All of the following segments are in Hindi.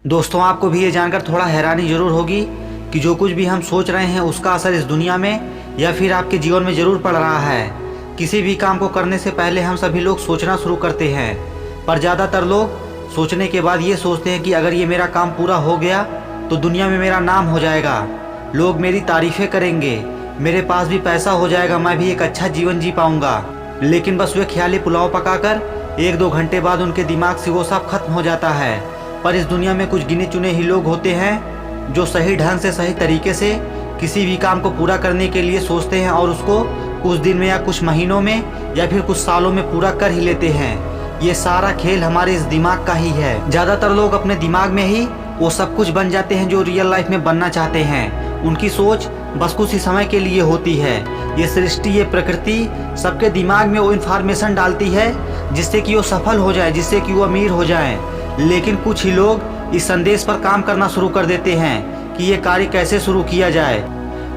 दोस्तों, आपको भी ये जानकर थोड़ा हैरानी जरूर होगी कि जो कुछ भी हम सोच रहे हैं उसका असर इस दुनिया में या फिर आपके जीवन में जरूर पड़ रहा है। किसी भी काम को करने से पहले हम सभी लोग सोचना शुरू करते हैं, पर ज़्यादातर लोग सोचने के बाद ये सोचते हैं कि अगर ये मेरा काम पूरा हो गया तो दुनिया में मेरा नाम हो जाएगा, लोग मेरी तारीफ़ें करेंगे, मेरे पास भी पैसा हो जाएगा, मैं भी एक अच्छा जीवन जी पाऊंगा। लेकिन बस वे ख्याली पुलाव पकाकर 1-2 घंटे बाद उनके दिमाग से वो सब खत्म हो जाता है। पर इस दुनिया में कुछ गिने चुने ही लोग होते हैं जो सही ढंग से, सही तरीके से किसी भी काम को पूरा करने के लिए सोचते हैं और उसको कुछ दिन में या कुछ महीनों में या फिर कुछ सालों में पूरा कर ही लेते हैं। ये सारा खेल हमारे इस दिमाग का ही है। ज़्यादातर लोग अपने दिमाग में ही वो सब कुछ बन जाते हैं जो रियल लाइफ में बनना चाहते हैं। उनकी सोच बस कुछ ही समय के लिए होती है। ये सृष्टि, ये प्रकृति सबके दिमाग में वो इन्फॉर्मेशन डालती है जिससे कि वो सफल हो जाए, जिससे कि वो अमीर हो जाए। लेकिन कुछ ही लोग इस संदेश पर काम करना शुरू कर देते हैं कि ये कार्य कैसे शुरू किया जाए।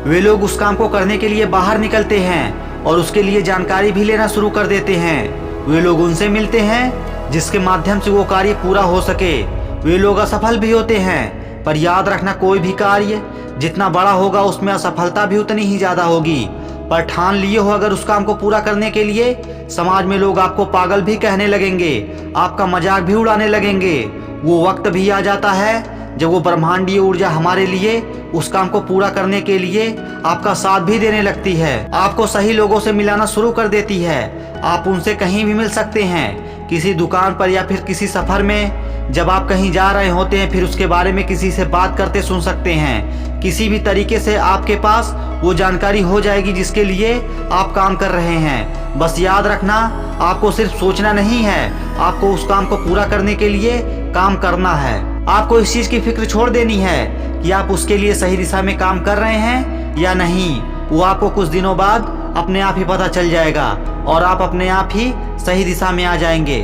वे लोग उस काम को करने के लिए बाहर निकलते हैं और उसके लिए जानकारी भी लेना शुरू कर देते हैं। वे लोग उनसे मिलते हैं जिसके माध्यम से वो कार्य पूरा हो सके। वे लोग असफल भी होते हैं, पर याद रखना, कोई भी कार्य जितना बड़ा होगा उसमें असफलता भी उतनी ही ज़्यादा होगी। पर ठान लिए हो अगर उस काम को पूरा करने के लिए, समाज में लोग आपको पागल भी कहने लगेंगे, आपका मजाक भी उड़ाने लगेंगे। वो वक्त भी आ जाता है जब वो ब्रह्मांडीय ऊर्जा हमारे लिए उस काम को पूरा करने के लिए आपका साथ भी देने लगती है, आपको सही लोगों से मिलाना शुरू कर देती है। आप उनसे कहीं भी मिल सकते हैं, किसी दुकान पर या फिर किसी सफर में जब आप कहीं जा रहे होते हैं, फिर उसके बारे में किसी से बात करते सुन सकते हैं। किसी भी तरीके से आपके पास वो जानकारी हो जाएगी जिसके लिए आप काम कर रहे हैं। बस याद रखना, आपको सिर्फ सोचना नहीं है, आपको उस काम को पूरा करने के लिए काम करना है। आपको इस चीज की फिक्र छोड़ देनी है कि आप उसके लिए सही दिशा में काम कर रहे हैं या नहीं। वो आपको कुछ दिनों बाद अपने आप ही पता चल जाएगा और आप अपने आप ही सही दिशा में आ जाएंगे।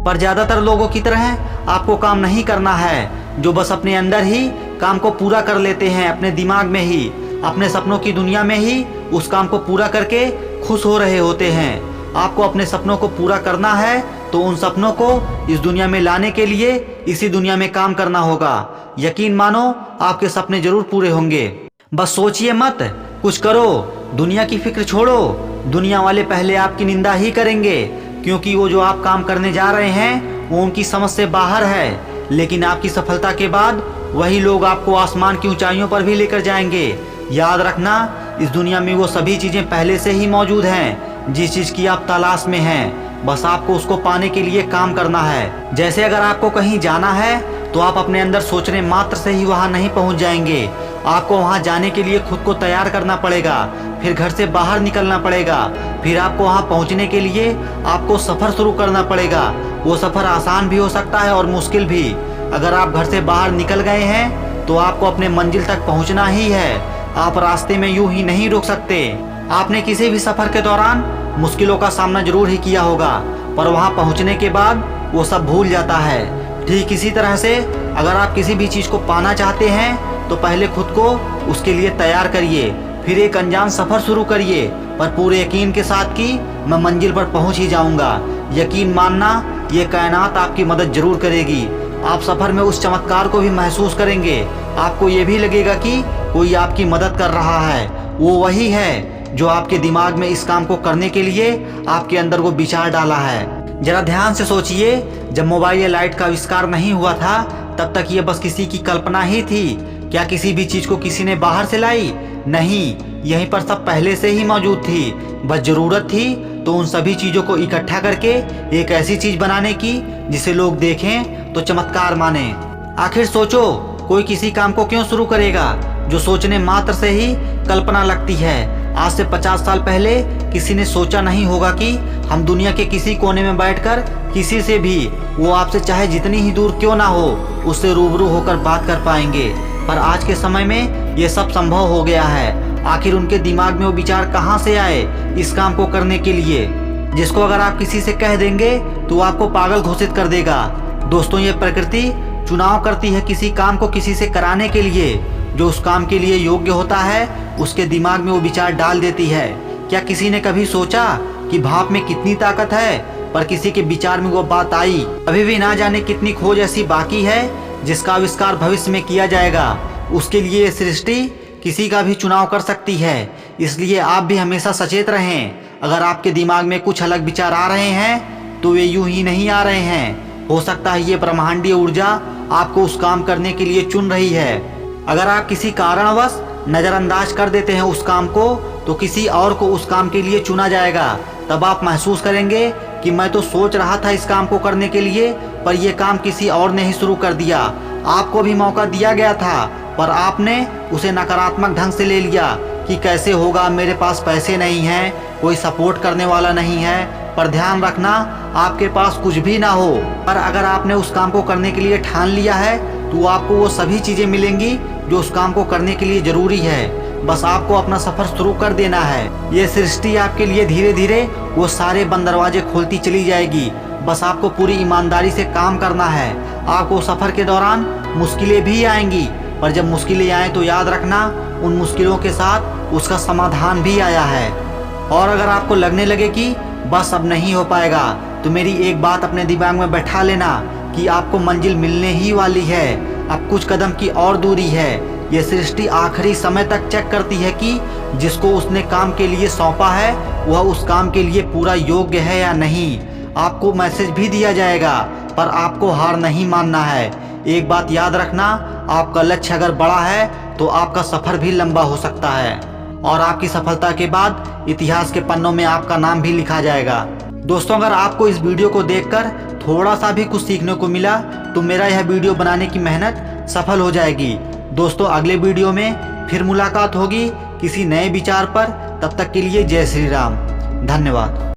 पर ज्यादातर लोगों की तरह आपको काम नहीं करना है, जो बस अपने अंदर ही काम को पूरा कर लेते हैं, अपने दिमाग में ही, अपने सपनों की दुनिया में ही उस काम को पूरा करके खुश हो रहे होते हैं। आपको अपने सपनों को पूरा करना है तो उन सपनों को इस दुनिया में लाने के लिए इसी दुनिया में काम करना होगा। यकीन मानो, आपके सपने जरूर पूरे होंगे। बस सोचिए मत, कुछ करो, दुनिया की फिक्र छोड़ो। दुनिया वाले पहले आपकी निंदा ही करेंगे, क्योंकि वो जो आप काम करने जा रहे हैं वो उनकी समझ से बाहर है। लेकिन आपकी सफलता के बाद वही लोग आपको आसमान की ऊंचाइयों पर भी लेकर जाएंगे। याद रखना, इस दुनिया में वो सभी चीजें पहले से ही मौजूद हैं जिस चीज की आप तलाश में हैं। बस आपको उसको पाने के लिए काम करना है। जैसे अगर आपको कहीं जाना है तो आप अपने अंदर सोचने मात्र से ही वहां नहीं पहुंच जाएंगे। आपको वहां जाने के लिए खुद को तैयार करना पड़ेगा, फिर घर से बाहर निकलना पड़ेगा, फिर आपको वहां पहुंचने के लिए आपको सफर शुरू करना पड़ेगा। वो सफर आसान भी हो सकता है और मुश्किल भी। अगर आप घर से बाहर निकल गए हैं तो आपको अपने मंजिल तक पहुंचना ही है। आप रास्ते में यूं ही नहीं रुक सकते। आपने किसी भी सफर के दौरान मुश्किलों का सामना जरूर ही किया होगा, पर वहां पहुंचने के बाद वो सब भूल जाता है। ठीक इसी तरह से अगर आप किसी भी चीज को पाना चाहते हैं तो पहले खुद को उसके लिए तैयार करिए, फिर एक अनजान सफर शुरू करिए, पर पूरे यकीन के साथ कि मैं मंजिल पर पहुंच ही जाऊंगा। यकीन मानना, ये कायनात आपकी मदद जरूर करेगी। आप सफर में उस चमत्कार को भी महसूस करेंगे। आपको ये भी लगेगा कि कोई आपकी मदद कर रहा है। वो वही है जो आपके दिमाग में इस काम को करने के लिए आपके अंदर वो विचार डाला है। जरा ध्यान से सोचिए, जब मोबाइल या लाइट का आविष्कार नहीं हुआ था तब तक ये बस किसी की कल्पना ही थी। क्या किसी भी चीज को किसी ने बाहर से लाई? नहीं, यहीं पर सब पहले से ही मौजूद थी। बस जरूरत थी तो उन सभी चीजों को इकट्ठा करके एक ऐसी चीज बनाने की जिसे लोग देखें तो चमत्कार माने। आखिर सोचो, कोई किसी काम को क्यों शुरू करेगा जो सोचने मात्र से ही कल्पना लगती है? आज से 50 साल पहले किसी ने सोचा नहीं होगा कि हम दुनिया के किसी कोने में बैठकर किसी से भी, वो आपसे चाहे जितनी ही दूर क्यों ना हो, उससे रूबरू होकर बात कर पाएंगे। पर आज के समय में ये सब संभव हो गया है। आखिर उनके दिमाग में वो विचार कहाँ से आए इस काम को करने के लिए, जिसको अगर आप किसी से कह देंगे तो आपको पागल घोषित कर देगा। दोस्तों, ये प्रकृति चुनाव करती है किसी काम को किसी से कराने के लिए। जो उस काम के लिए योग्य होता है उसके दिमाग में वो विचार डाल देती है। क्या किसी ने कभी सोचा कि भाप में कितनी ताकत है? पर किसी के विचार में वो बात आई। अभी भी ना जाने कितनी खोज ऐसी बाकी है जिसका आविष्कार भविष्य में किया जाएगा, उसके लिए ये सृष्टि किसी का भी चुनाव कर सकती है। इसलिए आप भी हमेशा सचेत रहें। अगर आपके दिमाग में कुछ अलग विचार आ रहे हैं तो वे यूं ही नहीं आ रहे हैं। हो सकता है ये ब्रह्मांडीय ऊर्जा आपको उस काम करने के लिए चुन रही है। अगर आप किसी कारणवश नज़रअंदाज कर देते हैं उस काम को, तो किसी और को उस काम के लिए चुना जाएगा। तब आप महसूस करेंगे कि मैं तो सोच रहा था इस काम को करने के लिए, पर यह काम किसी और ने ही शुरू कर दिया। आपको भी मौका दिया गया था, पर आपने उसे नकारात्मक ढंग से ले लिया कि कैसे होगा, मेरे पास पैसे नहीं हैं, कोई सपोर्ट करने वाला नहीं है। पर ध्यान रखना, आपके पास कुछ भी ना हो, पर अगर आपने उस काम को करने के लिए ठान लिया है तो आपको वो सभी चीज़ें मिलेंगी जो उस काम को करने के लिए ज़रूरी है। बस आपको अपना सफ़र शुरू कर देना है। ये सृष्टि आपके लिए धीरे धीरे वो सारे बंद दरवाजे खोलती चली जाएगी। बस आपको पूरी ईमानदारी से काम करना है। आपको सफ़र के दौरान मुश्किलें भी आएंगी, पर जब मुश्किलें आएँ तो याद रखना, उन मुश्किलों के साथ उसका समाधान भी आया है। और अगर आपको लगने लगे कि बस अब नहीं हो पाएगा, तो मेरी एक बात अपने दिमाग में बैठा लेना कि आपको मंजिल मिलने ही वाली है। अब कुछ कदम की और दूरी है। ये सृष्टि आखिरी समय तक चेक करती है कि जिसको उसने काम के लिए सौंपा है वह उस काम के लिए पूरा योग्य है या नहीं। आपको मैसेज भी दिया जाएगा, पर आपको हार नहीं मानना है। एक बात याद रखना, आपका लक्ष्य अगर बड़ा है तो आपका सफ़र भी लंबा हो सकता है, और आपकी सफलता के बाद इतिहास के पन्नों में आपका नाम भी लिखा जाएगा। दोस्तों, अगर आपको इस वीडियो को देखकर थोड़ा सा भी कुछ सीखने को मिला तो मेरा यह वीडियो बनाने की मेहनत सफल हो जाएगी। दोस्तों, अगले वीडियो में फिर मुलाकात होगी किसी नए विचार पर। तब तक के लिए जय श्री राम। धन्यवाद।